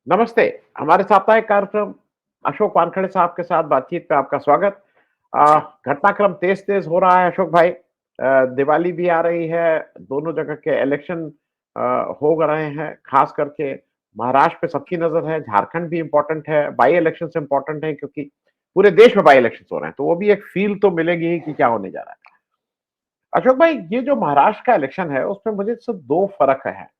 नमस्ते, हमारे साप्ताहिक कार्यक्रम अशोक वानखेड़े साहब के साथ बातचीत पे आपका स्वागत। घटनाक्रम तेज-तेज हो रहा है अशोक भाई। दिवाली भी आ रही है, दोनों जगह के इलेक्शन हो रहे हैं, खास करके महाराष्ट्र पे सबकी नज़र है, झारखंड भी इम्पोर्टेंट है, बाई इलेक्शंस इम्पोर्टेंट है क्योंकि पूरे देश में बाई इलेक्शंस हो रहे हैं, तो वो भी एक फ़ील तो मिलेगी ही कि क्या होने जा रहा है। अशोक भाई, ये जो महाराष्ट्र का इलेक्शन है, उसमें मुझे सिर्फ 2 फ़र्क है।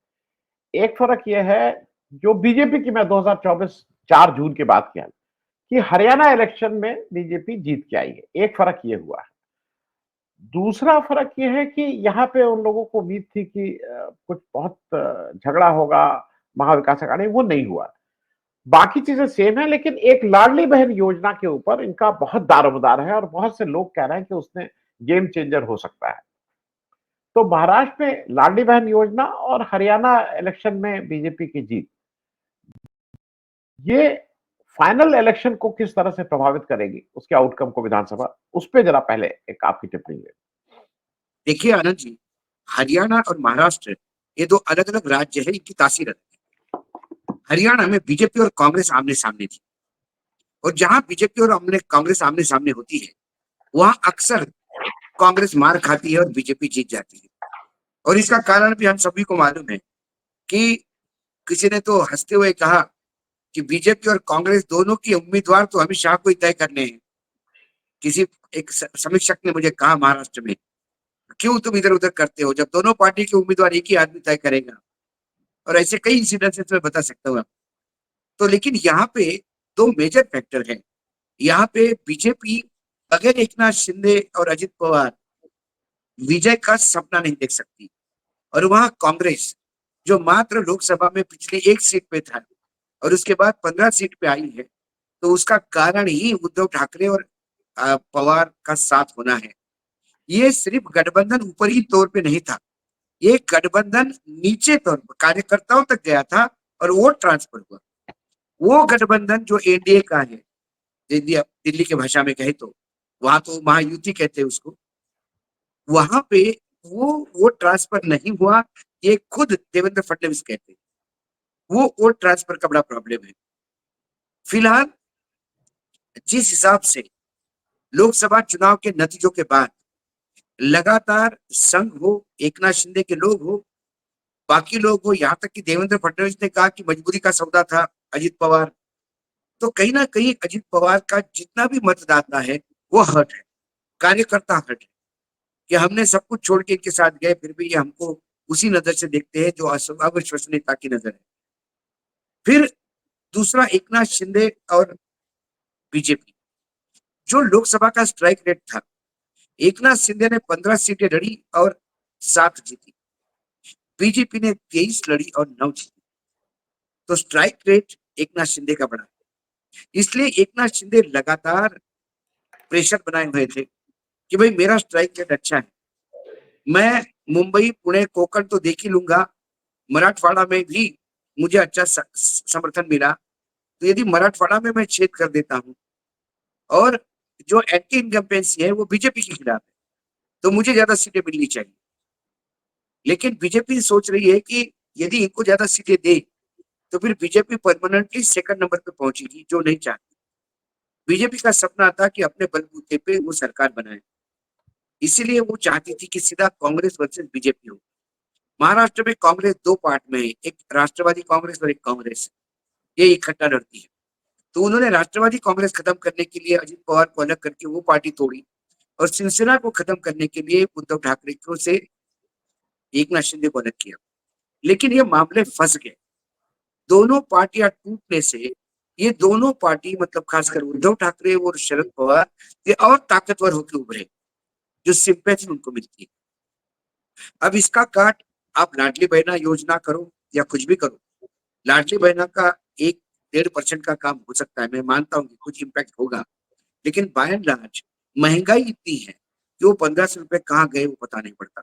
एक फ़र्क ये है, जो बीजेपी की मैं 2024 4 जून की बात किया कि हरियाणा इलेक्शन में बीजेपी जीत के आई है, एक फ़र्क ये हुआ है। दूसरा फ़र्क ये है कि यहाँ पे उन लोगों को उम्मीद थी कि कुछ बहुत झगड़ा होगा, महाविकास अघाड़ी, वो नहीं हुआ। बाकी चीज़ें सेम है लेकिन एक लाडली बहन योजना के ऊपर इनका बहुत दारोमदार है और बहुत से लोग कह रहे हैं कि उसने गेम चेंजर हो सकता है। तो महाराष्ट्र में लाडली बहन योजना और हरियाणा इलेक्शन में बीजेपी की जीत, ये फाइनल इलेक्शन को किस तरह से प्रभावित करेगी, उसके आउटकम को विधानसभा, उस पे ज़रा पहले एक आपकी टिप्पणी लें। देखिए आनंद जी, हरियाणा और महाराष्ट्र ये दो अलग-अलग राज्य है, इनकी तासीर अलग है। हरियाणा में बीजेपी और कांग्रेस आमने-सामने थी और जहाँ बीजेपी और आमने कांग्रेस आमने-सामने होती है, वहाँ अक्सर कांग्रेस मार खाती है और बीजेपी जीत जाती है। और इसका कारण भी हम सभी को मालूम है कि किसी ने तो हँसते हुए कहा कि बीजेपी और कांग्रेस दोनों की उम्मीदवार तो अमित शाह को ही तय करने हैं। किसी एक समीक्षक ने मुझे कहा महाराष्ट्र में, "क्यों तुम इधर-उधर करते हो? जब दोनों पार्टी के उम्मीदवार एक ही आदमी तय करेगा।" और ऐसे कई इंसिडेंसेस मैं बता सकता हूँ। तो लेकिन यहाँ पे 2 मेजर फैक्टर हैं। यहाँ पे बीजेपी बगैर एकनाथ शिंदे और अजित पवार विजय का सपना नहीं देख सकती और वहाँ कांग्रेस जो मात्र लोकसभा में पिछली 1 सीट पे था और उसके बाद 15 सीट पे आई है, तो उसका कारण ही उद्धव ठाकरे और पवार का साथ होना है। ये सिर्फ गठबंधन ऊपरी तौर पे नहीं था, ये गठबंधन नीचे तौर पर कार्यकर्ताओं तक गया था और वोट ट्रांसफर हुआ। वो गठबंधन जो एनडीए का है, दिल्ली की भाषा में कहे तो, वहाँ तो महायुति कहते हैं उसको, वहाँ पे वो वोट ट्रांसफर नहीं हुआ, ये खुद देवेंद्र फडणवीस कहते हैं। वो वोट ट्रांसफर का बड़ा प्रॉब्लम है। फिलहाल जिस हिसाब से लोकसभा चुनाव के नतीजों के बाद लगातार संघ हो, एकनाथ शिंदे के लोग हो, बाकी लोग हो, यहाँ तक कि देवेंद्र फडणवीस ने कहा कि मजबूरी का सौदा था अजित पवार, तो कहीं न कहीं अजित पवार का जितना भी मतदाता है, वो हर्ट है, कार्यकर्ता हर्ट है, कि हमने सब कुछ छोड़ के इनके साथ गए, फिर भी ये हमको उसी नज़र से देखते हैं जो अविश्वसनीयता की नज़र है। फिर दूसरा एकनाथ शिंदे और बीजेपी, जो लोकसभा का स्ट्राइक रेट था, एकनाथ शिंदे ने 15 सीटें लड़ी और 7 जीती, बीजेपी ने 23 लड़ी और 9 जीती। तो स्ट्राइक रेट एकनाथ शिंदे का बढ़ा, इसलिए एकनाथ शिंदे लगातार प्रेशर बनाए हुए थे कि भाई मेरा स्ट्राइक रेट अच्छा है, मैं मुंबई, पुणे, कोंकण तो देख ही लूँगा, मराठवाड़ा में भी मुझे अच्छा समर्थन मिला, तो यदि मराठवाड़ा में मैं छेद कर देता हूँ और जो एंटी इनकम्बेंसी है वो बीजेपी के खिलाफ है, तो मुझे ज़्यादा सीटें मिलनी चाहिए। लेकिन बीजेपी सोच रही है कि यदि इनको ज़्यादा सीटें दे, तो फिर बीजेपी परमानेंटली सेकंड नंबर पे पहुँचेगी, जो नहीं चाहती। बीजेपी का सपना था कि अपने बलबूते पे वो सरकार बनाए, इसीलिए वो चाहती थी कि सीधा कांग्रेस वर्सेस बीजेपी हो। महाराष्ट्र में कांग्रेस 2 पार्ट में है, एक राष्ट्रवादी कांग्रेस और एक कांग्रेस, ये इकट्ठा लड़ती है। तो उन्होंने राष्ट्रवादी कांग्रेस खत्म करने के लिए अजित पवार को अलग करके वो पार्टी तोड़ी और शिवसेना को खत्म करने के लिए उद्धव ठाकरे को से एकनाथ शिंदे को अलग किया। लेकिन ये मामले फंस गए। दोनों पार्टियां टूटने से ये दोनों पार्टी मतलब खासकर उद्धव ठाकरे और शरद पवार ये और ताकतवर होकर उभरे, जो सिंपैथी उनको मिलती है। अब इसका काट आप लाडली बहना योजना करो या कुछ भी करो, लाडली बहना का 1-1.5% का काम हो सकता है, मैं मानता हूँ कि कुछ इम्पैक्ट होगा, लेकिन बाय एंड लार्ज महंगाई इतनी है कि वो 1500 रुपए कहाँ गए वो पता नहीं पड़ता।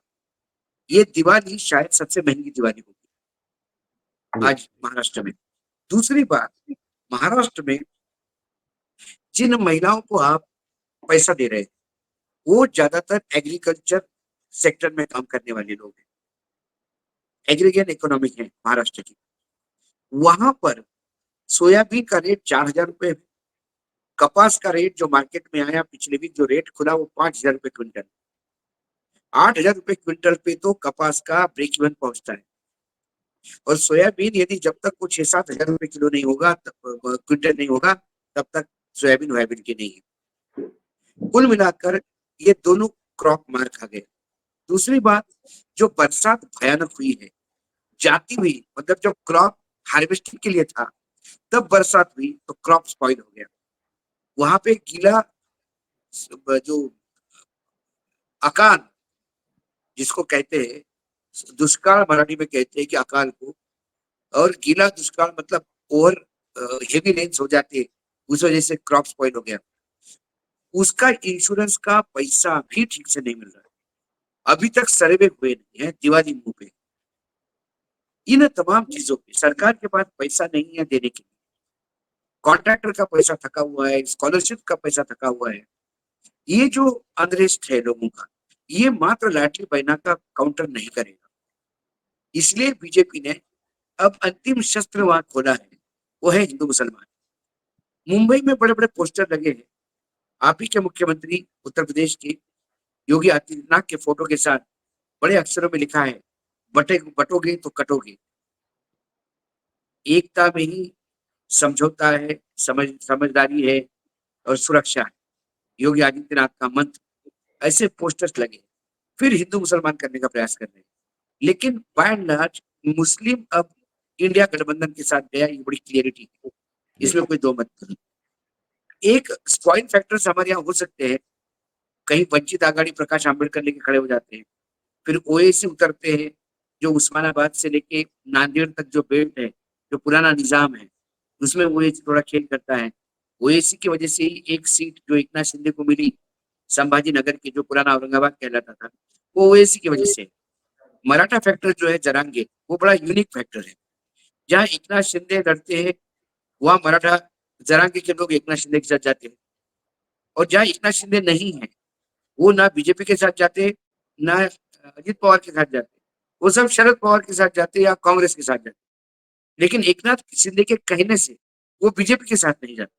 ये दिवाली शायद सबसे महंगी दिवाली होगी जी। आज महाराष्ट्र में। दूसरी बात, महाराष्ट्र में जिन महिलाओं को आप पैसा दे रहे हैं, वो ज्यादातर एग्रीकल्चर सेक्टर में काम करने वाले लोग हैं, एग्रीगेट इकोनॉमी है महाराष्ट्र की। वहां पर सोयाबीन का रेट 4,000 रुपए, कपास का रेट जो मार्केट में आया पिछले वीक जो रेट खुला वो 5,000 रुपए क्विंटल। 8,000 रुपए क्विंटल पे तो कपास का ब्रेक इवन पहुंचता है, और सोयाबीन यदि जब तक वो 6-7 हजार रुपए किलो नहीं होगा, क्विंटल नहीं होगा, तब तक सोयाबीन वायबल की नहीं है। कुल मिलाकर ये दोनों क्रॉप मार खा गए। दूसरी बात, जो बरसात भयानक हुई है, जाती हुई, मतलब जब क्रॉप हार्वेस्टिंग के लिए था तब बरसात हुई तो क्रॉप स्पॉइल हो गया। वहां पे गीला जो अकाल जिसको कहते हैं, दुष्काल मराठी में कहते हैं कि अकाल को, और गीला दुष्काल मतलब ओवर हेवी रेन्स हो जाते, उस वजह से क्रॉप स्पॉइल हो गया। उसका इंश्योरेंस का पैसा भी ठीक से नहीं मिल रहा है, अभी तक सर्वे हुए नहीं है दिवाली मुंह पे। इन तमाम चीजों पे सरकार के पास पैसा नहीं है देने के लिए। कॉन्ट्रैक्टर का पैसा थका हुआ है, स्कॉलरशिप का पैसा थका हुआ है। ये जो अनरेस्ट है लोगों का, ये मात्र लाडली बहना का काउंटर नहीं करेगा। इसलिए बीजेपी ने अब अंतिम शस्त्र वहां खोला है, वो है हिंदू मुसलमान। मुंबई में बड़े बड़े पोस्टर लगे हैं, आप ही के मुख्यमंत्री उत्तर प्रदेश के योगी आदित्यनाथ के फोटो के साथ बड़े अक्षरों में लिखा है, बटोगे तो कटोगे। एकता में ही समझौता है, समझदारी है और सुरक्षा है, योगी आदित्यनाथ का मंत्र। ऐसे पोस्टर्स लगे, फिर हिंदू मुसलमान करने का प्रयास कर रहे हैं। लेकिन बाय एंड लार्ज मुस्लिम अब इंडिया गठबंधन के साथ गया, ये बड़ी क्लियरिटी है, इसमें कोई दो मत नहीं। एक स्पॉइल फैक्टर्स हमारे यहाँ हो सकते हैं, कहीं वंचित आघाड़ी प्रकाश आंबेडकर लेके खड़े हो जाते हैं, फिर ओएसी उतरते हैं, जो उस्मानाबाद से लेके नांदेड़ तक जो बेल्ट है, जो पुराना निजाम है, उसमें ओएसी थोड़ा खेल करता है। ओएसी की वजह से ही एक सीट जो एकनाथ शिंदे को मिली संभाजी नगर के, जो पुराना औरंगाबाद कहलाता था, वो ओएसी की वजह से। मराठा फैक्टर जो है जरांगे, वो बड़ा यूनिक फैक्टर है। जहाँ एकनाथ शिंदे लड़ते हैं वहां मराठा जरांगे के लोग एकनाथ शिंदे के साथ जाते हैं, और जहाँ एकनाथ शिंदे नहीं है वो ना बीजेपी के साथ जाते, ना अजित पवार के साथ जाते, वो सब शरद पवार के साथ जाते या कांग्रेस के साथ जाते। लेकिन एकनाथ शिंदे के कहने से वो बीजेपी के साथ नहीं जाते।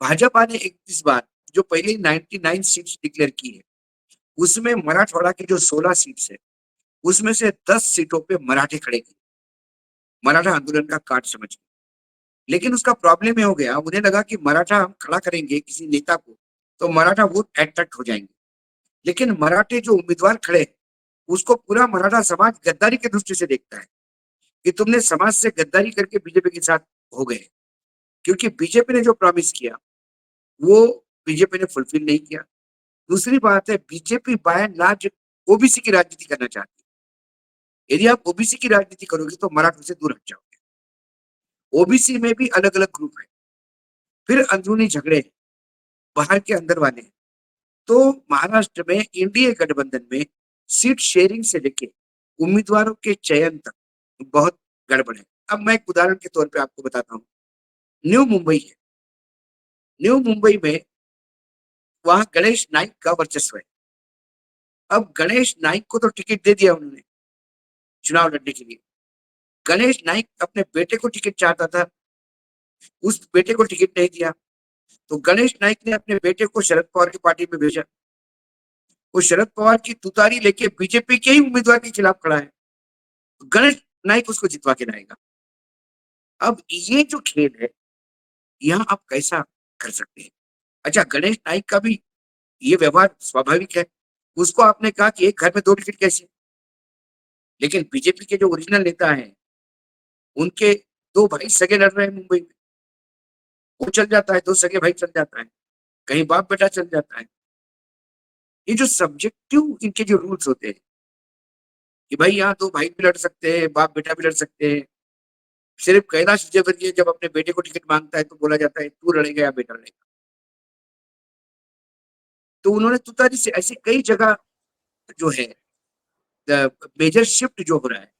भाजपा ने 31 बार जो पहले 99 सीट्स डिक्लेयर की है, उसमें मराठवाड़ा की जो 16 सीट्स है, उसमें से 10 सीटों पे मराठे खड़े किए, मराठा आंदोलन का कार्ड समझ के। लेकिन उसका प्रॉब्लम ये हो गया, उन्हें लगा कि मराठा हम खड़ा करेंगे किसी नेता को तो मराठा वोट अट्रैक्ट हो जाएंगे। लेकिन मराठे जो उम्मीदवार खड़े, उसको पूरा मराठा समाज गद्दारी के दृष्टि से देखता है कि तुमने समाज से गद्दारी करके बीजेपी के साथ हो गए, क्योंकि बीजेपी ने जो प्रॉमिस किया वो बीजेपी ने फुलफिल नहीं किया। दूसरी बात है, BJP by and large OBC की राजनीति करना चाहती है। यदि आप ओबीसी की राजनीति करोगे तो मराठों से दूर हट जाओगे। ओबीसी में भी अलग अलग ग्रुप है, फिर अंदरूनी झगड़े हैं, बाहर के अंदर वाले हैं। तो महाराष्ट्र में एनडीए गठबंधन में सीट शेयरिंग से लेके उम्मीदवारों के चयन तक बहुत गड़बड़ है। अब मैं एक उदाहरण के तौर पे आपको बताता हूँ, न्यू मुंबई है, न्यू मुंबई में वहां गणेश नाइक का वर्चस्व है। अब गणेश नाइक को तो टिकट दे दिया उन्होंने चुनाव लड़ने के लिए। गणेश नाइक अपने बेटे को टिकट चाहता था, उस बेटे को टिकट नहीं दिया, तो गणेश नाइक ने अपने बेटे को शरद पवार की पार्टी में भेजा। वो शरद पवार की तुतारी लेके बीजेपी के ही उम्मीदवार के खिलाफ खड़ा है, गणेश नाइक उसको जितवा के लाएगा। अब ये जो खेल है, यहाँ आप कैसा कर सकते हैं? अच्छा, गणेश नाइक का भी ये व्यवहार स्वाभाविक है, उसको आपने कहा कि एक घर में 2 टिकट कैसे? लेकिन बीजेपी के जो ओरिजिनल नेता हैं, उनके 2 भाई सगे लड़ रहे हैं मुंबई में, वो चल जाता है, 2 सगे भाई चल जाता है, कहीं बाप बेटा चल जाता है। ये जो सब्जेक्टिव इनके जो रूल्स होते हैं कि भाई यहाँ 2 भाई भी लड़ सकते हैं, बाप बेटा भी लड़ सकते हैं। सिर्फ कैलाश विजयवर्गीय जब अपने बेटे को टिकट मांगता है तो बोला जाता है तू लड़ेगा या बेटा लड़ेगा। तो उन्होंने तुतारी से ऐसी कई जगह जो है मेजर शिफ्ट जो हो रहा है,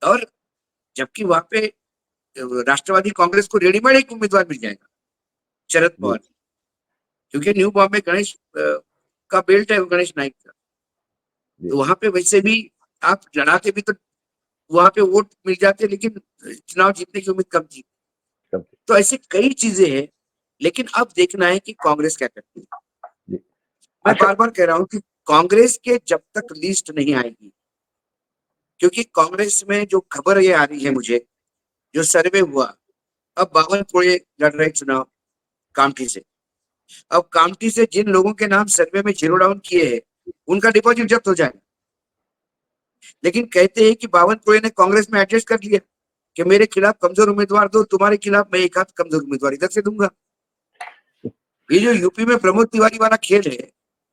और जबकि वहां पे राष्ट्रवादी कांग्रेस को रेडीमेड एक उम्मीदवार मिल जाएगा, शरद पवार, क्योंकि न्यू बॉम्बे गणेश का बेल्ट है, गणेश नाइक का। तो वहां पे वैसे भी आप लड़ाते भी तो वहां पे वोट मिल जाते, लेकिन चुनाव जीतने की उम्मीद कम थी। तो ऐसी कई चीजें हैं, लेकिन अब देखना है कि कांग्रेस क्या करती है। जी। मैं अशोक, बार बार कह रहा हूं कि कांग्रेस के जब तक लिस्ट नहीं आएगी, क्योंकि कांग्रेस में जो खबर ये आ रही है मुझे, जो सर्वे हुआ, अब बावनकुळे लड़ रहे चुनाव कामठी से। अब कामठी से जिन लोगों के नाम सर्वे में जीरो डाउन किए हैं, उनका डिपॉजिट जब्त हो जाएगा। लेकिन कहते हैं कि बावनकुळे ने कांग्रेस में एडजस्ट कर लिया कि मेरे खिलाफ कमजोर उम्मीदवार दो, तुम्हारे खिलाफ मैं एक आध कमजोर उम्मीदवार इधर से दूंगा। ये जो यूपी में प्रमोद तिवारी वाला खेल है,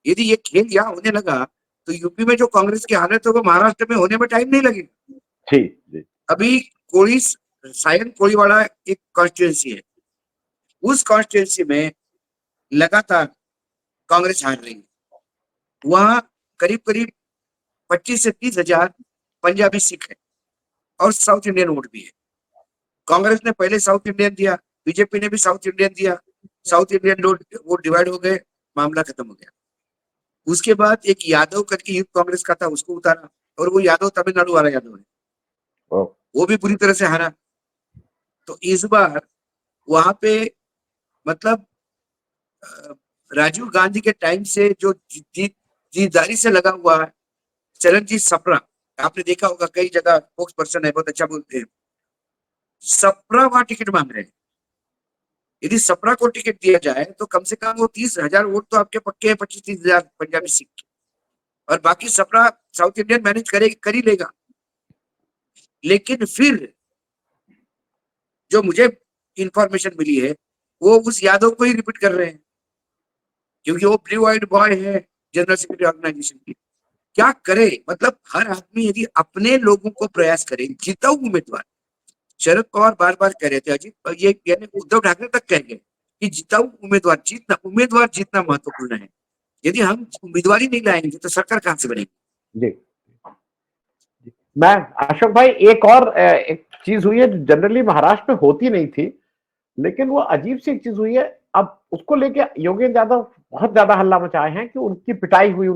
यदि ये खेल यहाँ होने लगा तो यूपी में जो कांग्रेस की हालत है वो महाराष्ट्र में होने में टाइम नहीं लगेगा। जी जी अभी कोई सायन कोळीवाड़ा एक कॉन्स्टिट्यूंसी है, उस कॉन्स्टिट्यूंसी में लगातार कांग्रेस हार रही है। वहां करीब करीब 25 से 30 हजार पंजाबी सिख है और साउथ इंडियन वोट भी है। कांग्रेस ने पहले साउथ इंडियन दिया, बीजेपी ने भी साउथ इंडियन दिया, साउथ इंडियन वोट डिवाइड हो गए, मामला खत्म हो गया। उसके बाद एक यादव करके यूथ कांग्रेस का था, उसको उतारा, और वो यादव तमिलनाडु वाला यादव है, ओ, वो भी बुरी तरह से हारा। तो इस बार वहां पे मतलब अ, राजीव गांधी के टाइम से जो जीतदारी से लगा हुआ है चरणजीत सप्रा, आपने देखा होगा कई जगह स्पोक्स पर्सन है, बहुत अच्छा बोलते हैं, सप्रा वहां टिकट मांग रहे हैं। यदि सप्रा को टिकट दिया जाए तो कम से कम वो 30 हजार वोट तो आपके पक्के हैं, 25-30 हजार पंजाबी सिख, और बाकी सप्रा साउथ इंडियन मैनेज कर ही लेगा। लेकिन फिर जो मुझे इंफॉर्मेशन मिली है वो उस यादव को ही रिपीट कर रहे हैं, क्योंकि वो ब्लू व्हाइट बॉय है जनरल सेक्रेटरी ऑर्गेनाइजेशन की। क्या करे, मतलब हर आदमी यदि अपने लोगों को प्रयास करे, जिताऊ उम्मीदवार, शरद पवार बार बार कह रहे थे, अजीत ये यानी उद्धव ठाकरे तक कह गए कि जिताऊ उम्मीदवार जीतना महत्वपूर्ण है। यदि हम उम्मीदवार ही नहीं लाएंगे तो सरकार कहां से बनेगी। जी। मैं अशोक भाई, एक और एक चीज हुई है जो जनरली महाराष्ट्र में होती नहीं थी, लेकिन वो अजीब सी एक चीज हुई है। अब उसको लेके योगेंद्र यादव बहुत ज्यादा हल्ला मचाए हैं कि उनकी पिटाई हुई,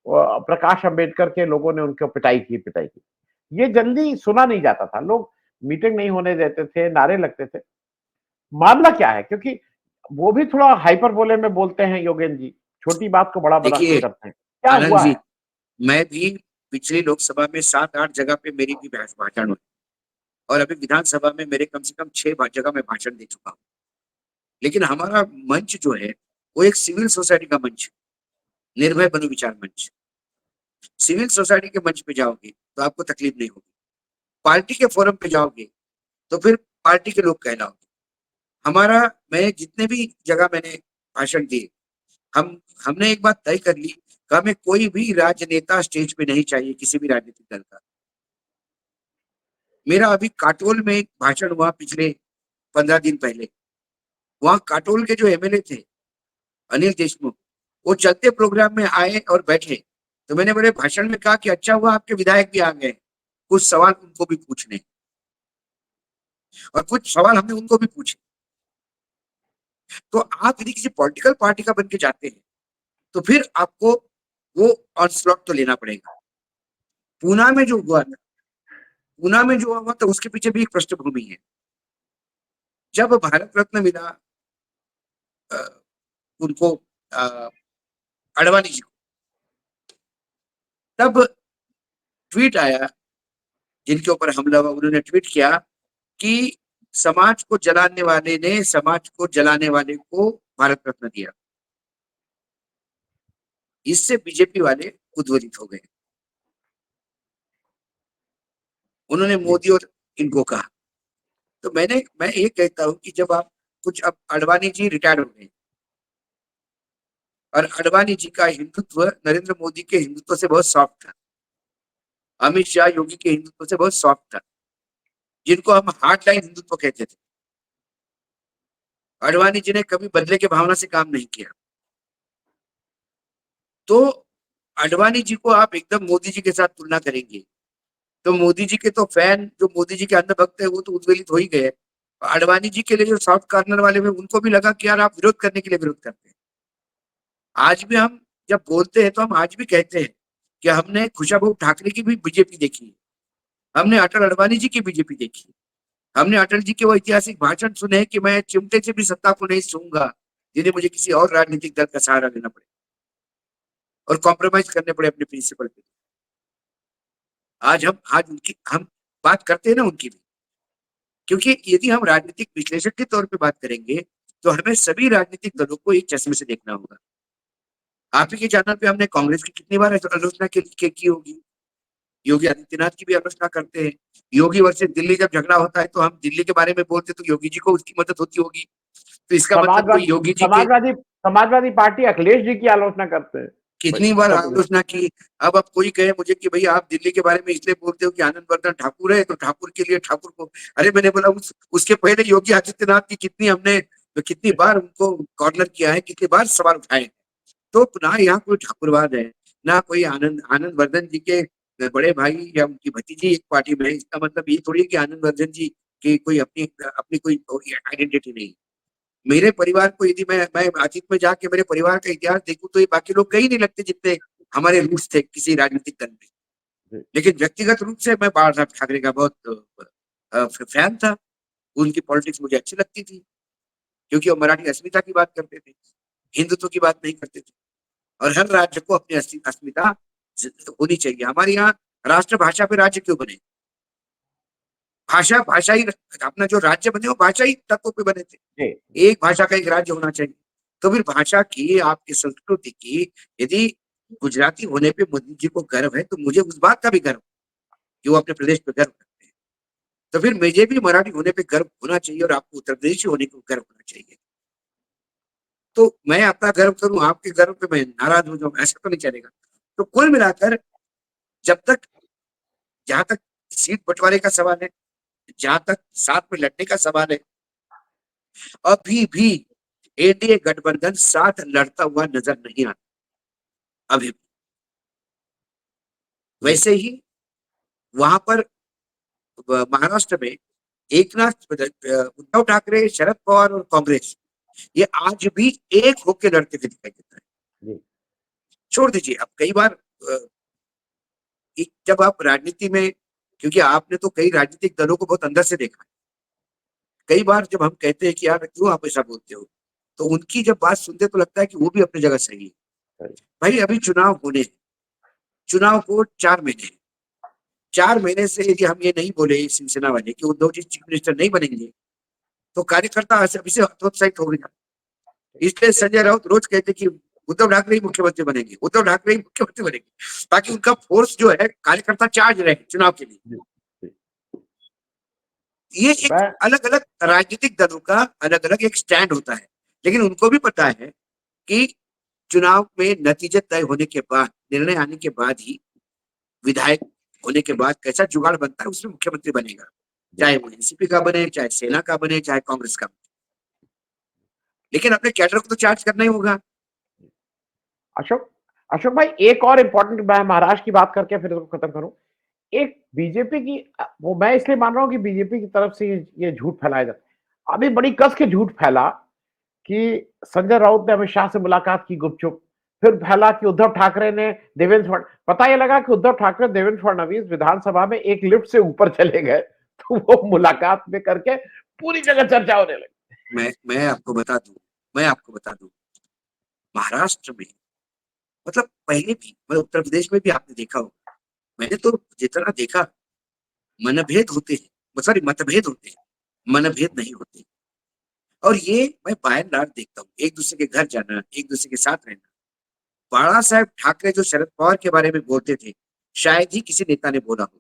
और प्रकाश अंबेडकर के लोगों ने उनको पिटाई की। ये जल्दी सुना नहीं जाता था, लोग मीटिंग नहीं होने देते थे, नारे लगते थे। मामला क्या है? क्योंकि वो भी थोड़ा हाइपर बोले में बोलते हैं योगेंद्र जी, छोटी बात को बड़ा बना देखिए करते हैं। क्या आनंद हुआ जी, है? मैं भी पिछली लोकसभा में 7-8 जगह पे मेरी भी भाषण हुई, और अभी विधानसभा में मेरे कम से कम 6 जगह में भाषण दे चुका हूँ। लेकिन हमारा मंच जो है वो एक सिविल सोसाइटी का मंच, निर्भय बनो विचार मंच। सिविल सोसाइटी के मंच पे जाओगे तो आपको तकलीफ नहीं होगी, पार्टी के फोरम पे जाओगे तो फिर पार्टी के लोग कहलाओगे। हमारा, मैं जितने भी जगह मैंने भाषण दिए, हमने एक बात तय कर ली कि हमें कोई भी राजनेता स्टेज पे नहीं चाहिए, किसी भी राजनीतिक दल का। मेरा अभी काटोल में एक भाषण हुआ पिछले 15 दिन पहले। वहां काटोल के जो एमएलए थे अनिल देशमुख, वो चलते प्रोग्राम में आए और बैठे, तो मैंने बड़े भाषण में कहा कि अच्छा हुआ आपके विधायक भी आ गए, कुछ सवाल उनको भी पूछने, और कुछ सवाल हमने उनको भी पूछे। तो आप यदि किसी पॉलिटिकल पार्टी का बन के जाते हैं तो फिर आपको वो ऑनस्लॉट तो लेना पड़ेगा। पूना में जो हुआ था, पूना में जो हुआ था उसके पीछे भी एक पृष्ठभूमि है। जब भारत रत्न मिला अ, उनको अडवाणी जी को, तब ट्वीट आया जिनके ऊपर हमला हुआ, उन्होंने ट्वीट किया कि समाज को जलाने वाले ने समाज को जलाने वाले को भारत रत्न दिया। इससे बीजेपी वाले उद्वलित हो गए। उन्होंने जी मोदी और इनको कहा। तो मैं ये कहता हूं कि जब आप कुछ, अब अडवाणी जी रिटायर हो गए, और अडवाणी जी का हिंदुत्व नरेंद्र मोदी के हिंदुत्व से बहुत सॉफ्ट था, अमित शाह योगी के हिंदुत्व से बहुत सॉफ्ट था, जिनको हम हार्ड लाइन हिंदुत्व कहते थे। अडवाणी जी ने कभी बदले के भावना से काम नहीं किया। तो अडवाणी जी को आप एकदम मोदी जी के साथ तुलना करेंगे तो मोदी जी के तो फैन, जो मोदी जी के अंधभक्त है, वो तो उद्वेलित हो ही गए। अडवाणी जी के लिए जो सॉफ्ट कॉर्नर वाले में, उनको भी लगा कि यार आप विरोध करने के लिए विरोध करते हैं। आज भी हम जब बोलते हैं तो हम आज भी कहते हैं कि हमने खुशाबू ठाकरे की भी बीजेपी देखी है, हमने अटल अडवाणी जी की बीजेपी देखी है। हमने अटल जी के वो ऐतिहासिक भाषण सुने हैं कि मैं चिमटे से भी सत्ता को नहीं छूऊंगा जिन्हें मुझे किसी और राजनीतिक दल का सहारा लेना पड़े और कॉम्प्रोमाइज करने पड़े अपने प्रिंसिपल पे। आज उनकी हम बात करते हैं ना उनकी भी, क्योंकि यदि हम राजनीतिक विश्लेषक के तौर पे बात करेंगे तो हमें सभी राजनीतिक दलों को एक चश्मे से देखना होगा। आप ही के चैनल पे हमने कांग्रेस की कितनी बार आलोचना की होगी, योगी आदित्यनाथ की भी आलोचना करते हैं। योगी वर्सेस दिल्ली जब झगड़ा होता है तो हम दिल्ली के बारे में बोलते तो योगी जी को उसकी मदद होती होगी, तो इसका मतलब कोई समाजवादी योगी जी के समाजवादी समाजवादी पार्टी अखिलेश जी की आलोचना करते हैं भाई, कितनी बार उत्तर प्रदेश। आलोचना की। अब कोई कहे मुझे कि भाई आप दिल्ली के बारे में इसलिए बोलते हो कि आनंद वर्धन ठाकुर है तो ठाकुर के लिए ठाकुर को, अरे मैंने बोला उसके पहले योगी आदित्यनाथ की कितनी बार उनको कॉर्नर किया है, कितनी बार सवाल उठाए। तो ना यहाँ कोई ठाकुरवाद है, ना कोई आनंद आनंद वर्धन जी के बड़े भाई या उनकी भतीजी एक पार्टी में है। इसका मतलब ये थोड़ी है कि आनंद वर्धन जी की कोई अपनी अपनी कोई आइडेंटिटी नहीं। मेरे परिवार को यदि मैं अतीत में जाके मेरे परिवार का इतिहास देखूं तो ये बाकी लोग कहीं नहीं लगते जितने हमारे रूट्स थे किसी राजनीतिक दल में। लेकिन व्यक्तिगत रूप से मैं बाला साहब ठाकरे का बहुत फैन था। उनकी पॉलिटिक्स मुझे अच्छी लगती थी क्योंकि वो मराठी अस्मिता की बात करते थे, हिंदुत्व की बात नहीं करते थे। और हर राज्य को अपनी अस्मिता होनी चाहिए। हमारे यहाँ राष्ट्रभाषा पे राज्य क्यों बने? भाषा ही अपना जो राज्य बने वो भाषा ही तत्वों पे बने थे। जी, एक भाषा का एक राज्य होना चाहिए। तो फिर भाषा की, आपकी संस्कृति की यदि गुजराती होने पे मोदी जी को गर्व है तो मुझे उस बात का भी गर्व कि वो अपने प्रदेश पे गर्व करते हैं। तो फिर मुझे भी मराठी होने पे गर्व होना चाहिए और आपको उत्तर प्रदेशी होने को गर्व होना चाहिए। तो मैं अपना गर्व करूं, आपके गर्व पे मैं नाराज हो जाऊं, ऐसा तो नहीं चलेगा। तो कुल मिलाकर जब तक जहां तक सीट बंटवारे का सवाल है, जहां तक साथ में लड़ने का सवाल है, अभी भी एनडीए गठबंधन साथ लड़ता हुआ नजर नहीं आता अभी। जी, वैसे ही वहां पर महाराष्ट्र में उद्धव ठाकरे, शरद पवार और कांग्रेस ये आज भी एक होकर लड़ते हुए दिखाई देता है। जी, छोड़ दीजिए अब कई बार जब आप राजनीति में, क्योंकि आपने तो कई राजनीतिक दलों को बहुत अंदर से देखा है, कई बार जब हम कहते हैं कि यार क्यों आप ऐसा बोलते हो तो उनकी जब बात सुनते तो लगता है कि वो भी अपनी जगह सही है। सही। भाई अभी चुनाव होने हैं, चुनाव को 4 महीने हैं। 4 महीने से यदि हम ये नहीं बोले शिवसेना वाले कि उद्धव जी चीफ मिनिस्टर नहीं बनेंगे तो कार्यकर्ता अभी से हतोत्साहित हो गया। इसलिए संजय राउत रोज कहते कि उद्धव ठाकरे ही मुख्यमंत्री बनेंगे, उद्धव ठाकरे ही मुख्यमंत्री बनेंगे, ताकि उनका फोर्स जो है कार्यकर्ता चार्ज रहे चुनाव के लिए। जी, जी। ये एक मैं अलग अलग राजनीतिक दलों का अलग अलग एक स्टैंड होता है, लेकिन उनको भी पता है कि चुनाव में नतीजे तय होने के बाद, निर्णय आने के बाद ही, विधायक होने के बाद कैसा जुगाड़ बनता है उसमें मुख्यमंत्री बनेगा, चाहे वो एनसीपी का बने, चाहे सेना का बने, चाहे कांग्रेस का बने। लेकिन अपने कैडर को तो चार्ज करना ही होगा। अशोक अशोक भाई, एक और इम्पोर्टेंट, मैं महाराष्ट्र की बात करके फिर इसको खत्म करूं। एक बीजेपी की, वो मैं इसलिए मान रहा हूं कि बीजेपी की तरफ से ये झूठ फैलाया जाता है। अभी बड़ी कस के झूठ फैला कि संजय राउत ने अमित शाह से मुलाकात की गुपचुप। फिर फैला कि उद्धव ठाकरे ने पता ये लगा कि उद्धव ठाकरे देवेंद्र फडणवीस विधानसभा में एक लिफ्ट से ऊपर चले गए, तो वो मुलाकात में करके पूरी जगह चर्चा होने लगी। मैं आपको बता दूं, मैं आपको बता दूं, महाराष्ट्र में मतलब पहले भी, मतलब उत्तर प्रदेश में भी आपने देखा होगा, मैंने तो जितना देखा, मनभेद होते हैं, सॉरी मतभेद होते हैं, मनभेद नहीं होते। और ये मैं बाय एंड लार्ज देखता हूँ, एक दूसरे के घर जाना, एक दूसरे के साथ रहना। बाला साहेब ठाकरे जो शरद पवार के बारे में बोलते थे, शायद ही किसी नेता ने बोला होगा।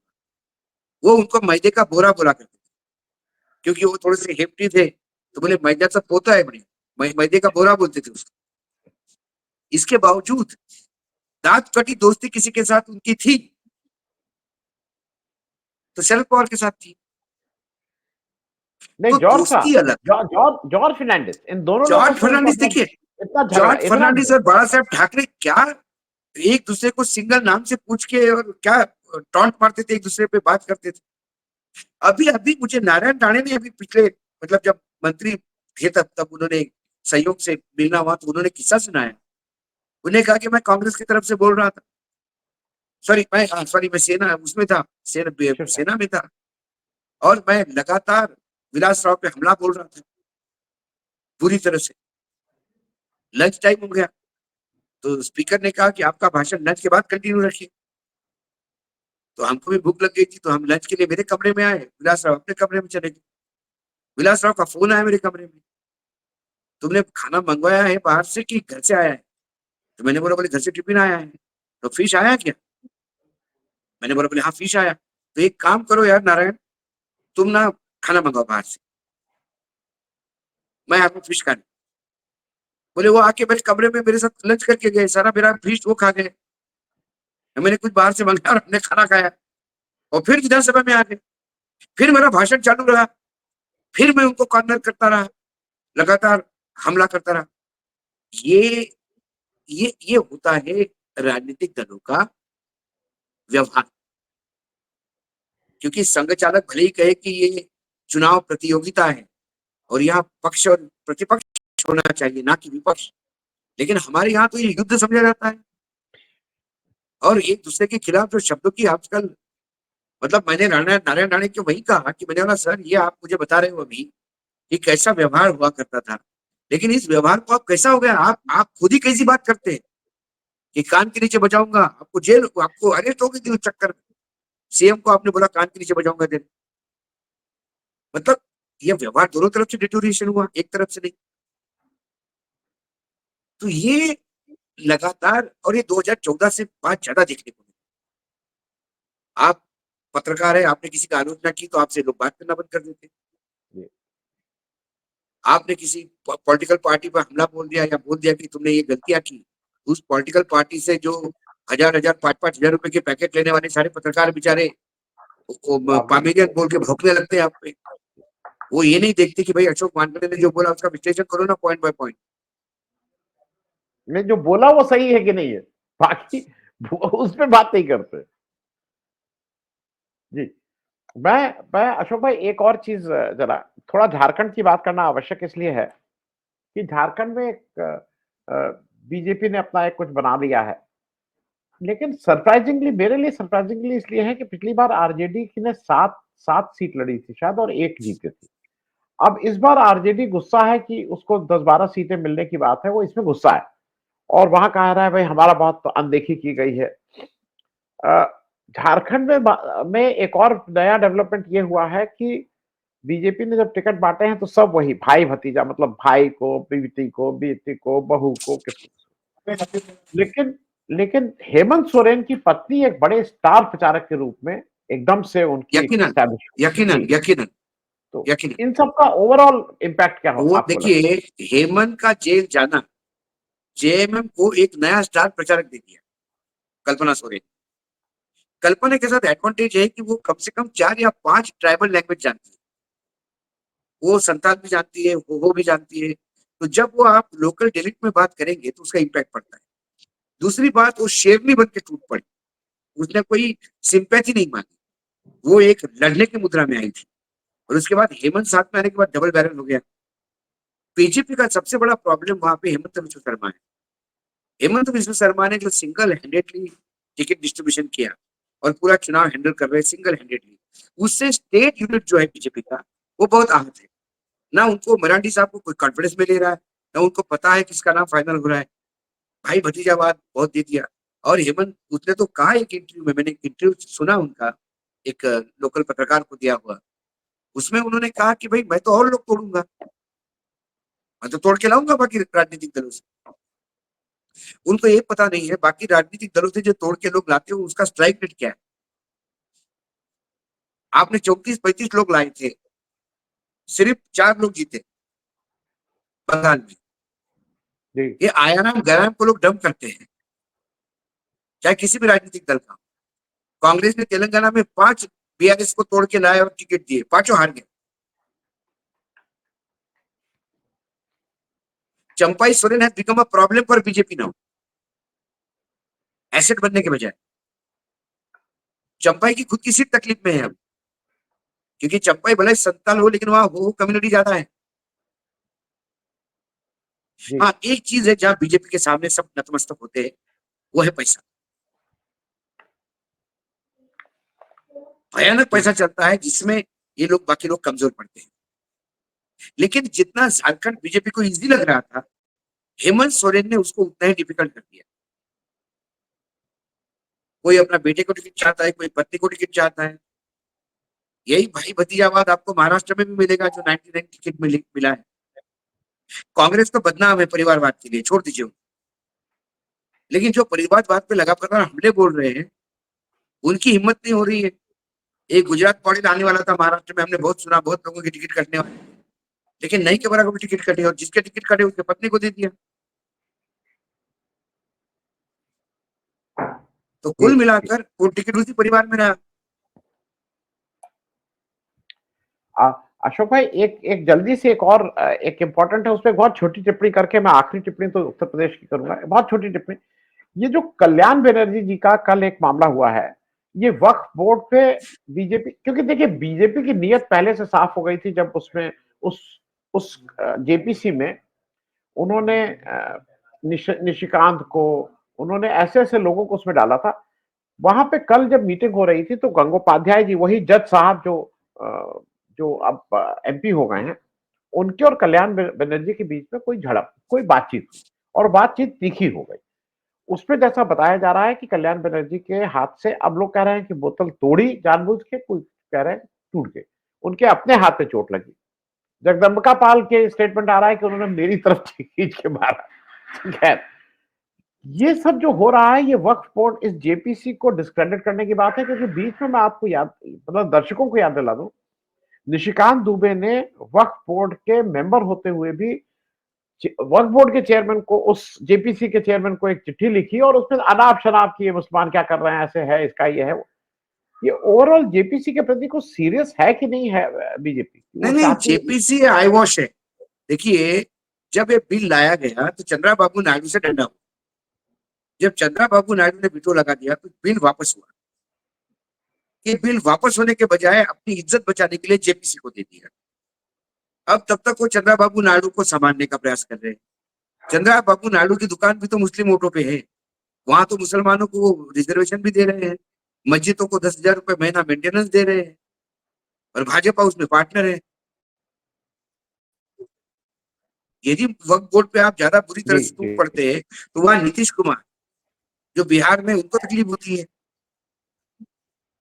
वो उनको मैदे का बोरा बोला करते थे, क्योंकि वो थोड़े से हेप्टी थे, तो बोले मैदा सा पोता है बड़े, मैदे का बोरा बोलते थे उसको। इसके बावजूद दांत कटी दोस्ती किसी के साथ उनकी थी तो शरद पवार के साथ थी। नहीं, तो जॉर्ज था, दोस्ती अलग। जॉर्ज फर्नांडिस, इन दोनों लोगों जॉर्ज से उनका फर्नांडिस बहुत देखिए, इतना झगड़ा, जॉर्ज इतना फर्नांडिस और बाला साहेब ठाकरे क्या एक दूसरे को सिंगल नाम से पूछ के और क्या टॉन्ट मारते थे, एक दूसरे पे बात करते थे। अभी अभी मुझे नारायण राणे ने अभी पिछले, मतलब जब मंत्री थे तब उन्होंने सहयोग से मिलना हुआ तो उन्होंने किस्सा सुनाया। उन्हें कहा कि मैं कांग्रेस की तरफ से बोल रहा था, सॉरी मैं सेना उसमें था, सेना शिवसेना। सेना में था। और मैं लगातार विलास राव पे हमला बोल रहा था पूरी तरह से। लंच टाइम हो गया तो स्पीकर ने कहा कि आपका भाषण लंच के बाद कंटिन्यू रखिए। तो हमको भी भूख लग गई थी, तो हम लंच के लिए मेरे कमरे में आए, विलास राव अपने कमरे में चले गए। विलास राव का फोन आया मेरे कमरे में, तुमने खाना मंगवाया है बाहर से कि घर से आया है? तो मैंने बोला, बोले घर से टिफिन आया है। तो फिश आया क्या? मैंने बोला, बोले हाँ फिश आया। तो एक काम करो यार नारायण, तुम ना खाना मंगाओ बाहर से, मैं आपको फिश खाने। बोले वो आके मेरे कमरे में मेरे साथ लंच करके गए, सारा मेरा फिश वो खा गए। मैंने कुछ बाहर से मंगाया और हमने खाना खाया और फिर विधानसभा में आ गए। फिर मेरा भाषण चालू रहा, फिर मैं उनको कॉर्नर करता रहा, लगातार हमला करता रहा। ये ये होता है राजनीतिक दलों का व्यवहार। क्योंकि संघ चालक भले ही कहे कि ये चुनाव प्रतियोगिता है और यहाँ पक्ष और प्रतिपक्ष होना चाहिए, ना कि विपक्ष, लेकिन हमारे यहाँ तो ये युद्ध समझा जाता है। और एक दूसरे के खिलाफ जो शब्दों की आजकल, मतलब मैंने नारायण राणे को वही कहा कि मैंने बोला सर ये आप मुझे बता रहे हो अभी कि कैसा व्यवहार हुआ करता था, लेकिन इस व्यवहार को आप कैसा हो गया, आप खुद ही कैसी बात करते हैं कि कान के नीचे बजाऊंगा, आपको जेल, आपको अरेस्ट होगी उस चक्कर में। सीएम को आपने बोला कान के नीचे बजाऊंगा दिन। मतलब ये व्यवहार दोनों तरफ से डिटोरिएशन हुआ, एक तरफ से नहीं। तो ये लगातार, और ये 2014 से बात ज्यादा देखने को मिली। आप पत्रकार है, आपने किसी का आलोचना की तो आपसे लोग बात करना बंद कर देते। आपने किसी पॉलिटिकल पार्टी पर हमला बोल दिया या बोल दिया कि तुमने ये गलतियां की, उस पॉलिटिकल पार्टी से जो 1000 5,000 रुपए के पैकेट लेने वाले सारे पत्रकार बेचारे पामेलियन बोल के भौंकने लगते हैं आप पे। वो ये नहीं देखते कि भाई अशोक वानखेड़े ने जो बोला उसका विश्लेषण करो ना पॉइंट बाय पॉइंट। मैं जो बोला वो सही है कि नहीं है, बाकी उस पर बात नहीं करते। जी, मैं अशोक भाई एक और चीज जरा थोड़ा झारखंड की बात करना आवश्यक इसलिए है कि झारखंड में एक बीजेपी ने अपना एक कुछ बना लिया है, लेकिन सरप्राइजिंगली मेरे लिए सरप्राइजिंगली इसलिए है कि पिछली बार आरजेडी की ने 7 सीट लड़ी थी शायद और 1 जीती थी। अब इस बार आरजेडी गुस्सा है कि उसको 10-12 सीटें मिलने की बात है, वो इसमें गुस्सा है और वहां कह रहा है भाई हमारा बहुत तो अनदेखी की गई है। झारखंड में एक और नया डेवलपमेंट ये हुआ है कि बीजेपी ने जब टिकट बांटे हैं तो सब वही भाई भतीजा, मतलब भाई को, बेटी को, बहू को, किसको। लेकिन लेकिन हेमंत सोरेन की पत्नी एक बड़े स्टार प्रचारक के रूप में एकदम से उनकी यकीनन यकीनन जी, यकीनन तो यकीनन। इन सब का ओवरऑल इम्पैक्ट क्या हो वो आपको लगता देखिए, हेमंत का जेल जाना जेएमएम को एक नया स्टार प्रचारक दे दिया, कल्पना सोरेन। कल्पना के साथ एडवांटेज है कि वो कम से कम 4 या 5 ट्राइबल लैंग्वेज जानती है। वो संताल भी जानती है, वो भी जानती है। तो जब वो आप लोकल डायलेक्ट में बात करेंगे तो उसका इम्पैक्ट पड़ता है। दूसरी बात, वो शेरनी बन के टूट पड़ी, उसने कोई सिंपैथी नहीं मांगी, वो एक लड़ने की मुद्रा में आई थी। और उसके बाद हेमंत साथ में आने के बाद डबल बैरल हो गया। बीजेपी का सबसे बड़ा प्रॉब्लम वहां पे हेमंत विश्व शर्मा है। हेमंत विश्व शर्मा ने जो सिंगल हैंडेडली टिकट डिस्ट्रीब्यूशन किया और पूरा चुनाव हैंडल कर रहे सिंगल हैंडेडली, उससे स्टेट यूनिट जो है बीजेपी का वो बहुत आहत है। ना उनको मराठी साहब को कोई कॉन्फिडेंस में ले रहा है, ना उनको पता है किसका नाम फाइनल हो रहा है। भाई भतीजावाद बहुत दे दिया। और हेमंत, उसने तो कहा एक इंटरव्यू में, मैंने इंटरव्यू सुना उनका, एक लोकल पत्रकार को दिया हुआ, उसमें उन्होंने कहा कि भाई मैं तो और लोग तोड़ूंगा, मैं तो तोड़ के लाऊंगा बाकी राजनीतिक दलों से। उनको ये पता नहीं है बाकी राजनीतिक दलों से जो तोड़ के लोग लाते हो उसका स्ट्राइक रेट क्या है। आपने 34-35 लोग लाए थे, सिर्फ 4 लोग जीते बंगाल में। जी। ये आयाराम गयाराम को लोग डंप करते हैं, चाहे किसी भी राजनीतिक दल का। कांग्रेस ने तेलंगाना में 5 बीआरएस को तोड़ के लाए और टिकट दिए, 5 हार गए। Champai Soren has become a problem for BJP now, asset बनने के बजाय। चंपाई की खुद की सीट तकलीफ में है अब, क्योंकि चंपाई भले संताल हो लेकिन वहां हो कम्युनिटी ज्यादा है। जी। हाँ, एक चीज है जहां बीजेपी के सामने सब नतमस्तक होते हैं, वो है पैसा। भयानक जी। पैसा चलता है जिसमें ये लोग बाकी लोग कमजोर पड़ते हैं। लेकिन जितना झारखंड बीजेपी को इजी लग रहा था, हेमंत सोरेन ने उसको उतना ही डिफिकल्ट कर दिया। कोई अपना बेटे को टिकट चाहता है, कोई पत्नी को टिकट चाहता है। यही भाई भतीजावाद आपको महाराष्ट्र में भी मिलेगा, जो 99 टिकट मिला है। कांग्रेस तो बदनाम है परिवारवाद के लिए, छोड़ दीजिए। लेकिन जो परिवारवाद पे लगातार हमले बोल रहे हैं, उनकी हिम्मत नहीं हो रही है। एक गुजरात पाटिल आने वाला था महाराष्ट्र में, हमने बहुत सुना, बहुत लोगों की टिकट कटने वाले, लेकिन नहीं के बराबर टिकट कटे, और जिसके टिकट कटे उसके पत्नी को दे दिया। तो कुल मिलाकर वो टिकट उसी परिवार में रहा। अशोक भाई, एक एक जल्दी से एक और एक इम्पोर्टेंट है, उसपे बहुत छोटी टिप्पणी करके मैं आखिरी टिप्पणी तो उत्तर प्रदेश की करूंगा, बहुत छोटी टिप्पणी। ये जो कल्याण बनर्जी जी का कल एक मामला हुआ है, ये वक्फ बोर्ड पे बीजेपी, क्योंकि देखिए बीजेपी की नीयत पहले से साफ हो गई थी जब उसमें उस जेपीसी में उन्होंने निशिकांत को, उन्होंने ऐसे ऐसे लोगों को उसमें डाला था। वहां पे कल जब मीटिंग हो रही थी तो गंगोपाध्याय जी, वही जज साहब जो अब एमपी हो गए हैं, उनके और कल्याण बनर्जी के बीच में कोई झड़प, कोई बातचीत हुई, और बातचीत तीखी हो गई। उसमें जैसा बताया जा रहा है कि कल्याण बनर्जी के हाथ से, अब लोग कह रहे हैं कि बोतल तोड़ी जानबूझ के, कोई कह रहे हैं टूट गई, उनके अपने हाथ पे चोट लगी। जगदम्बिका पाल के स्टेटमेंट आ रहा है कि उन्होंने मेरी तरफ खींच के मारा। खैर, ये सब जो हो रहा है, ये वक्फ बोर्ड, इस जेपीसी को डिस्क्रेडिट करने की बात है, क्योंकि बीच में मैं आपको याद, मतलब दर्शकों को याद दिला दूं, निशिकांत दुबे ने वक्फ बोर्ड के मेंबर होते हुए भी वक्फ बोर्ड के चेयरमैन को, उस जेपीसी के चेयरमैन को एक चिट्ठी लिखी, और उसमें अनाप शनाप की, ये मुसलमान क्या कर रहे हैं, ऐसे है, इसका ये है वो। ये ओवरऑल जेपीसी के प्रति कुछ सीरियस है कि नहीं है बीजेपी? नहीं नहीं, जेपीसी आई वॉश है। देखिए, जब ये बिल लाया गया तो चंद्रबाबू नायडू से डंडा हुआ। जब चंद्रबाबू नायडू ने वीटो लगा दिया तो बिल वापस हुआ। ये बिल वापस होने के बजाय अपनी इज्जत बचाने के लिए जेपीसी को दे दिया। अब तब तक वो चंद्रबाबू नायडू को संभालने का प्रयास कर रहे हैं। चंद्रबाबू नायडू की दुकान भी तो मुस्लिम वोटों पे है, वहां तो मुसलमानों को वो रिजर्वेशन भी दे रहे हैं, मस्जिदों को 10,000 रुपए महीना मेंटेनेंस दे रहे हैं, और भाजपा उसमें पार्टनर है। यदि वक्फ बोर्ड पे आप ज्यादा बुरी तरह से टूट पड़ते हैं तो वहां नीतीश कुमार, जो बिहार में, उनको तकलीफ होती है।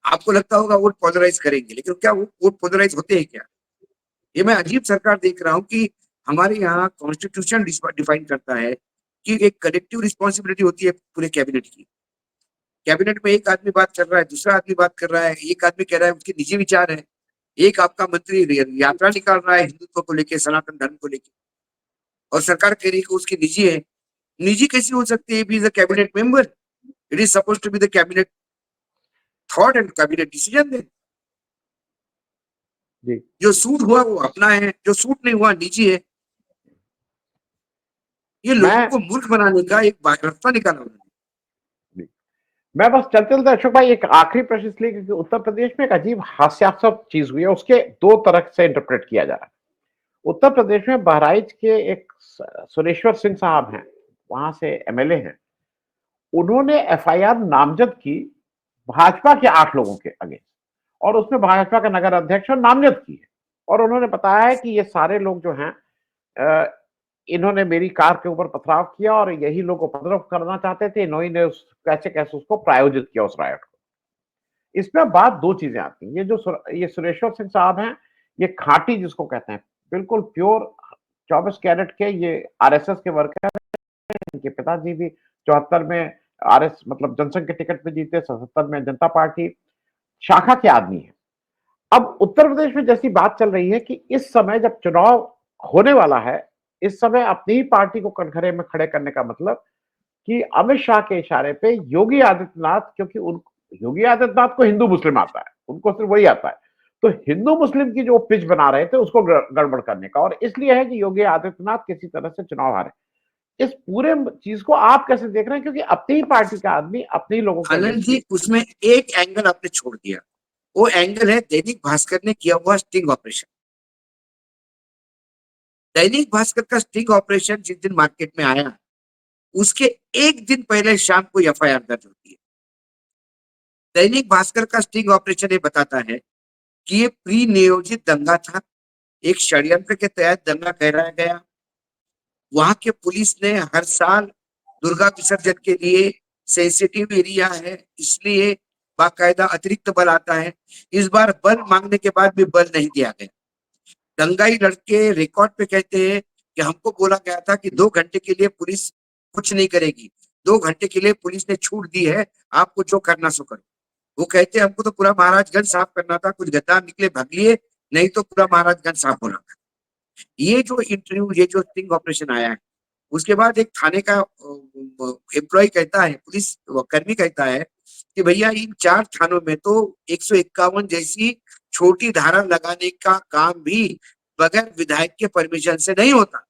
आपको लगता होगा वोट पोलराइज करेंगे, लेकिन क्या वो वोट पोलराइज होते हैं क्या? ये मैं अजीब सरकार देख रहा हूँ कि हमारे यहाँ कॉन्स्टिट्यूशन डिफाइन करता है कि एक कलेक्टिव रिस्पॉन्सिबिलिटी होती है पूरे कैबिनेट की। कैबिनेट में एक आदमी बात कर रहा है, दूसरा आदमी बात कर रहा है, एक आदमी कह रहा है उसके निजी विचार है, एक आपका मंत्री यात्रा निकाल रहा है हिंदुत्व को लेकर, सनातन धर्म को लेकर, और सरकार कह रही है कि उसकी निजी है। निजी कैसी हो सकती है? Is the cabinet member, it is suppose to be the cabinet thought and cabinet decision दे। जो सूट हुआ वो अपना है, जो सूट नहीं हुआ निजी है। ये लोगों को मूर्ख बनाने का एक रास्ता निकाला उन्होंने। मैं बस चलते चलते अशोक भाई एक आखिरी प्रश्न, इसलिए क्योंकि उत्तर प्रदेश में एक अजीब हास्यास्पद चीज हुई है, उसके दो तरह से इंटरप्रेट किया जा रहा है। उत्तर प्रदेश में बहराइच के एक सुरेश्वर सिंह साहब हैं, वहां से एमएलए हैं, उन्होंने एफआईआर नामजद की भाजपा के 8 लोगों के अगेंस्ट, और उसमें भाजपा का नगर अध्यक्ष और नामजद की है, और उन्होंने बताया है कि ये सारे लोग जो हैं, इन्होंने मेरी कार के ऊपर पथराव किया, और यही लोग उपद्रव करना चाहते थे, इन्होंने कैसे कैसे उसको प्रायोजित किया, उस रायट को। इसमें बात दो चीजें आती हैं। ये सुरेश्वर सिंह साहब हैं, ये खाटी जिसको कहते हैं, बिल्कुल प्योर 24 कैरेट के ये आरएसएस के वर्कर हैं। इनके पिताजी भी 74 में आरएस, मतलब जनसंघ के टिकट पे जीते, 77 में जनता पार्टी शाखा के आदमी है। अब उत्तर प्रदेश में जैसी बात चल रही है कि इस समय जब चुनाव होने वाला है, इस समय अपनी ही पार्टी को कटघरे में खड़े करने का मतलब कि अमित शाह के इशारे पे योगी आदित्यनाथ, क्योंकि उन योगी आदित्यनाथ को हिंदू मुस्लिम आता है, उनको सिर्फ वही आता है, तो हिंदू मुस्लिम की जो पिच बना रहे थे उसको गड़बड़ करने का, और इसलिए है कि योगी आदित्यनाथ किसी तरह से चुनाव हारे। इस पूरे चीज को आप कैसे देख रहे हैं, क्योंकि अपनी ही पार्टी का आदमी अपने ही लोगों आनंद जी, उसमें एक एंगल आपने छोड़ दिया, वो एंगल है दैनिक भास्कर ने किया हुआ स्टिंग ऑपरेशन। दैनिक भास्कर का स्टिंग ऑपरेशन जिस दिन मार्केट में आया, उसके एक दिन पहले शाम को एफआईआर दर्ज होती है। दैनिक भास्कर का स्टिंग ऑपरेशन ये बताता है कि ये प्री नियोजित दंगा था, एक षड्यंत्र के तहत दंगा कराया गया। वहां के पुलिस ने हर साल दुर्गा विसर्जन के लिए सेंसिटिव एरिया है, इसलिए बाकायदा अतिरिक्त बल आता है। इस बार बल मांगने के बाद भी बल नहीं दिया गया। दंगाई लड़के रिकॉर्ड पे कहते हैं कि हमको बोला गया था कि 2 घंटे के लिए पुलिस कुछ नहीं करेगी, 2 घंटे के लिए पुलिस ने छूट दी है, आपको जो करना सो करो। वो कहते हैं हमको तो पूरा महाराजगंज साफ करना था, कुछ गद्दार निकले भाग लिए, नहीं तो पूरा महाराजगंज साफ होना था। ये जो इंटरव्यू, ये जो स्टिंग ऑपरेशन आया है, उसके बाद एक थाने का एम्प्लॉय कहता है, पुलिस कर्मी कहता है कि भैया इन 4 थानों में तो 151 जैसी छोटी धारा लगाने का काम भी बगैर विधायक के परमिशन से नहीं होता।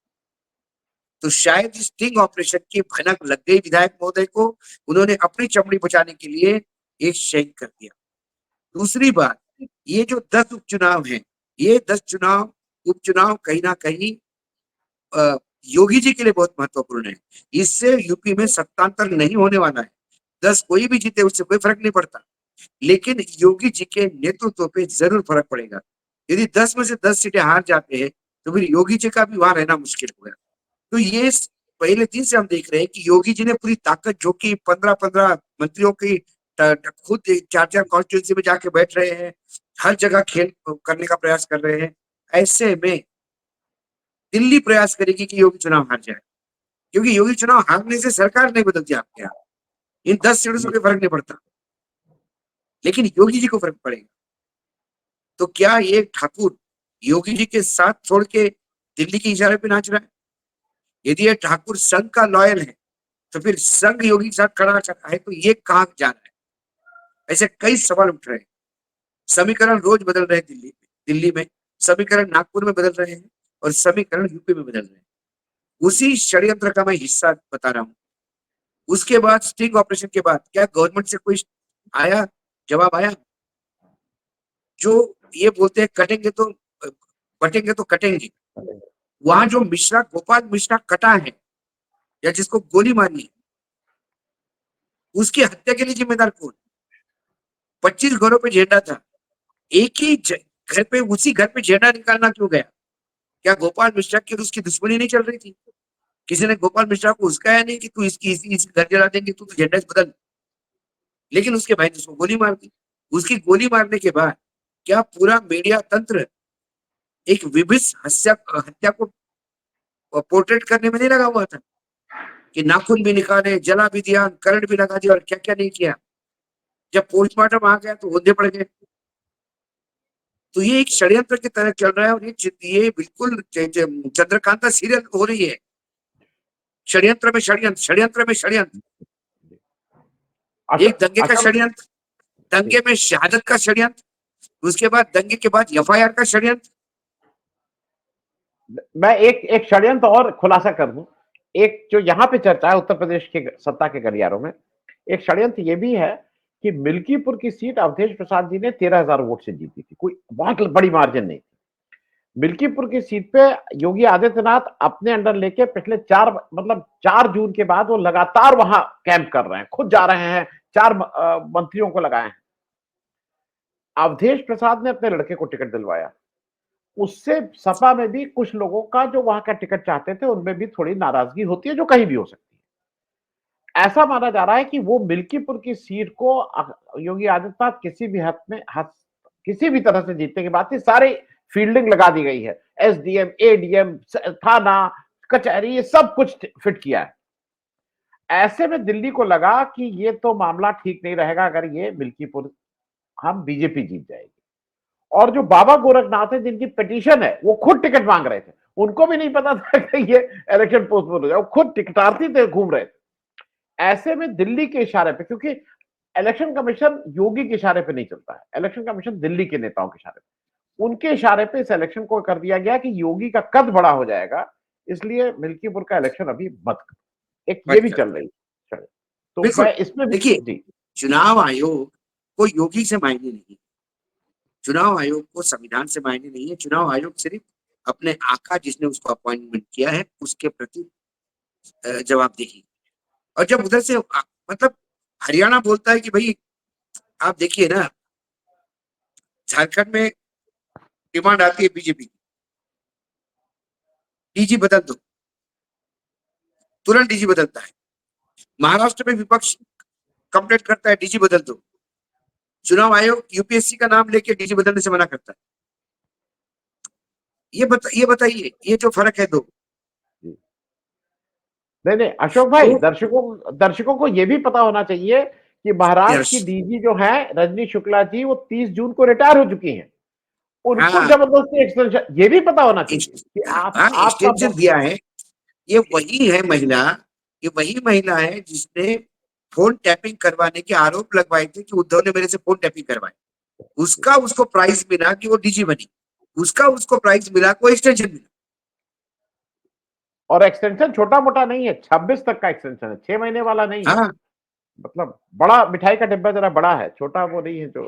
तो शायद इस स्टिंग ऑपरेशन की भनक लग गई विधायक महोदय को, उन्होंने अपनी चमड़ी बचाने के लिए एक शेक कर दिया। दूसरी बात, ये जो 10 उपचुनाव हैं, ये 10 उपचुनाव कहीं ना कहीं योगी जी के लिए बहुत महत्वपूर्ण है। इससे यूपी में सत्तांतर नहीं होने वाला है। 10 कोई भी जीते उससे कोई फर्क नहीं पड़ता, लेकिन योगी जी के नेतृत्व पे जरूर फर्क पड़ेगा। यदि 10 में से 10 सीटें हार जाते हैं तो फिर योगी जी का भी वहां रहना मुश्किल होगा। तो ये पहले दिन से हम देख रहे हैं कि योगी जी ने पूरी ताकत, जो कि 15-15 मंत्रियों की खुद 4-4 कॉन्स्टिट्यूंसी में जाके बैठ रहे हैं, हर जगह खेल करने का प्रयास कर रहे हैं। ऐसे में दिल्ली प्रयास करेगी कि योगी चुनाव हार जाए, क्योंकि योगी चुनाव हारने से सरकार नहीं बदलती आपके यहाँ, इन 10 सीटों से कोई फर्क नहीं पड़ता, लेकिन योगी जी को फर्क पड़ेगा। तो क्या ये ठाकुर योगी जी के साथ छोड़ के दिल्ली के इशारे पे नाच रहा है? यदि ये ठाकुर संघ का लॉयल है तो फिर संघ योगी के साथ खड़ा है, तो ये कहां जा रहा है? ऐसे कई सवाल उठ रहे हैं। समीकरण रोज बदल रहे हैं दिल्ली में, समीकरण नागपुर में बदल रहे हैं और समीकरण यूपी में बदल रहे हैं। उसी षड्यंत्र का मैं हिस्सा बता रहा हूं। उसके बाद स्टिंग ऑपरेशन के बाद क्या गवर्नमेंट से कोई आया, जवाब आया? जो ये बोलते हैं कटेंगे तो बटेंगे तो कटेंगे, वहां जो मिश्रा, गोपाल मिश्रा कटा है या जिसको गोली मारनी है, उसकी हत्या के लिए जिम्मेदार कौन? 25 घरों पे झंडा था, एक ही घर पे, उसी घर पे झंडा निकालना क्यों गया? क्या गोपाल मिश्रा की और उसकी दुश्मनी नहीं चल रही थी? किसी ने गोपाल मिश्रा को उसकाया नहीं कि तू इसकी घर जला देंगे, तू तो झंडा बदल। लेकिन उसके भाई ने उसको गोली मार दी। उसकी गोली मारने के बाद क्या पूरा मीडिया तंत्र एक विभिन्न हत्या को पोर्ट्रेट करने में नहीं लगा हुआ था कि नाखून भी निकाले, जला भी दिया, करंट भी लगा दिया और क्या क्या नहीं किया? जब पोस्टमार्टम आ गया तो औंधे पड़ गए। तो ये एक षड्यंत्र की तरह चल रहा है और ये बिल्कुल चंद्रकांता सीरियल हो रही है। षड्यंत्र में षड्यंत्र, षड्यंत्र में षड्यंत्र। एक दंगे का षड्यंत्र, दंगे में शहादत का षड्यंत्र, उसके बाद दंगे के बाद एफआईआर का षड्यंत्र। मैं एक षड्यंत्र और खुलासा कर दूं। एक जो यहाँ पे चर्चा है उत्तर प्रदेश के सत्ता के गलियारों में, एक षड्यंत्र ये भी है कि मिल्कीपुर की सीट अवधेश प्रसाद जी ने 13,000 वोट से जीती थी, कोई बहुत बड़ी मार्जिन नहीं थी। मिल्कीपुर की सीट पे योगी आदित्यनाथ अपने अंडर लेके पिछले 4 जून के बाद वो लगातार वहां कैंप कर रहे हैं, खुद जा रहे हैं, 4 मंत्रियों को लगाए हैं। अवधेश प्रसाद ने अपने लड़के को टिकट दिलवाया, उससे सपा में भी कुछ लोगों का जो वहां का टिकट चाहते थे उनमें भी थोड़ी नाराजगी होती है, जो कहीं भी हो सकती है। ऐसा माना जा रहा है कि वो मिल्कीपुर की सीट को योगी आदित्यनाथ किसी भी हद में किसी भी तरह से जीतने की बात थी, सारी फील्डिंग लगा दी गई है, एसडीएम, एडीएम, थाना, कचहरी, ये सब कुछ फिट किया है। ऐसे में दिल्ली को लगा कि ये तो मामला ठीक नहीं रहेगा अगर ये मिल्कीपुर हम बीजेपी जीत जाएगी। और जो बाबा गोरखनाथ है जिनकी पिटीशन है, वो खुद टिकट मांग रहे थे, उनको भी नहीं पता था कि ये इलेक्शन पोस्टपोन हो जाए, वो खुद टिकटार्थी थे, घूम रहे थे। ऐसे में दिल्ली के इशारे पे, क्योंकि इलेक्शन कमीशन योगी के इशारे पे नहीं चलता है, इलेक्शन कमीशन दिल्ली के नेताओं के इशारे पे, उनके इशारे पे इस इलेक्शन को कर दिया गया कि योगी का कद बड़ा हो जाएगा, इसलिए मिल्कीपुर का इलेक्शन अभी मत करो। एक ये भी चल रही है। तो मैं इसमें देखिए, चुनाव आयोग को योगी से मायने नहीं, चुनाव आयोग को संविधान से मायने नहीं है। चुनाव आयोग सिर्फ अपने आका जिसने उसको अपॉइंटमेंट किया है उसके प्रति जवाबदेही। और जब उधर से मतलब हरियाणा बोलता है कि भाई आप देखिए ना, झारखंड में डिमांड आती है बीजेपी की, डीजी बदल दो, तुरंत डीजी बदलता है। महाराष्ट्र में विपक्ष कंप्लेंट करता है डीजी बदल दो, चुनाव आयोग यूपीएससी का नाम लेके डीजी बदलने से मना करता है। ये बताइए, ये जो फर्क है दो। नहीं नहीं अशोक भाई, तो दर्शकों को ये भी पता होना चाहिए कि महाराष्ट्र यस, की डीजी जो है रजनी शुक्ला जी, वो 30 जून को रिटायर हो चुकी हैं। उनको हाँ, जबरदस्ती एक्सटेंशन, ये भी पता होना चाहिए कि हाँ आपका एक्सटेंशन दिया है। ये वही है महिला, ये वही महिला है जिसने फोन टैपिंग करवाने के आरोप लगवाए थे कि उद्धव ने मेरे से फोन टैपिंग करवाए। उसका उसको प्राइज मिला कि वो डीजी बनी, उसका उसको प्राइज मिला को एक्सटेंशन मिला। और एक्सटेंशन छोटा मोटा नहीं है, 26 तक का एक्सटेंशन है, 6 महीने वाला नहीं है। हाँ मतलब बड़ा मिठाई का डिब्बा जरा बड़ा है, छोटा वो नहीं है जो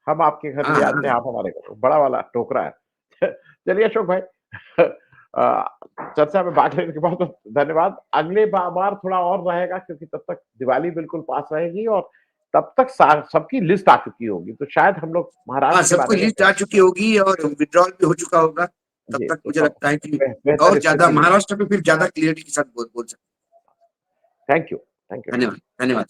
हम आपके घर हाँ ले हाँ आते हैं, आप हमारे घर, बड़ा वाला टोकरा है। चलिए अशोक भाई, चर्चा में भाग लेने के बहुत बहुत धन्यवाद। अगले बार थोड़ा और रहेगा, क्योंकि तब तक दिवाली बिल्कुल पास रहेगी और तब तक सबकी लिस्ट आ चुकी होगी, तो शायद हम लोग हाँ, महाराष्ट्र के सबको बारे में लिस्ट आ चुकी होगी और विड्रॉल भी हो चुका होगा। तब जी तक तो मुझे लगता है कि बेहतर और ज्यादा स्थिति में। महाराष्ट्र में फिर ज्यादा क्लियरिटी के साथ बोल सकते थैंक यू, थैंक हैं। यू। धन्यवाद, धन्यवाद।